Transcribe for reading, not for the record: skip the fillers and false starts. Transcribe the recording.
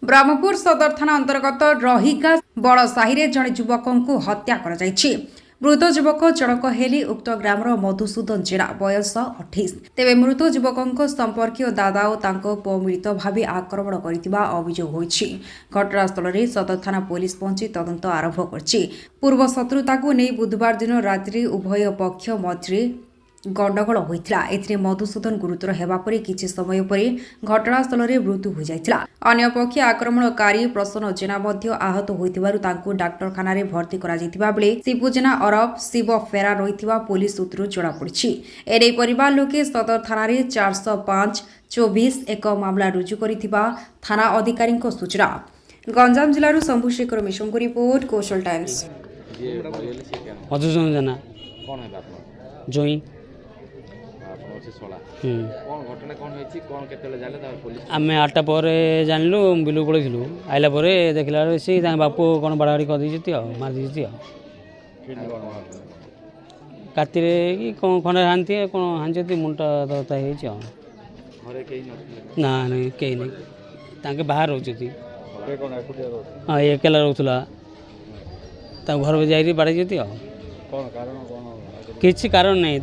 ब्रह्मपुर सदर थाना अंतर्गत रहिका बड़ साहि जड़े युवक को हत्या कर मृत युवक जनक हेली उक्त ग्रामर मधुसूदन जेना बयस 28। तेबे मृत युवक संपर्कीय दादा और पुओ मिलित भाव आक्रमण कर अभियोग होइछि। घटनास्थल में सदर थाना पुलिस पहुंची तदंत आरंभ कर पूर्व शत्रुता को नहीं बुधवार दिन रात्रि उभय पक्ष मध्य गंडगोल होता। एथिरे मधुसूदन गुरुतर हेबा परे किछि समय पर घटनास्थल में मृत्यु हो जाइतिला। अन्य पक्षे आक्रमणकारी प्रसन्न जेना मध्य आहत होइतिबारु तांकु डाक्तरखाना रे भर्ती करा जैतिबा बेले शिबु जेना अरब शिव फेरार रहितिबा पुलिस सूत्रु जणा पड़िछि। एने परिवार लोके सदर थाना रे 405/24 एक मामला रुजु करितिबा थाना अधिकारी सूचना। गंजाम जिल्लारु शंभुशेखर मिशंको रिपोर्ट कौशल टाइम्स। मधुसूदन जेना कौन है बाप जोई आम 8टा पर जानलु बिलु पड़ू आइला देखला सी बापू कौन बाड़ाड़ी कर मारी काति कि खंडे हाथी कौन हाथी मुंडा दता ना नहीं कहीं नहीं बाहर रोचे हाँ एकेला रोला घर जाई बाड़ी किसी कारण नहीं।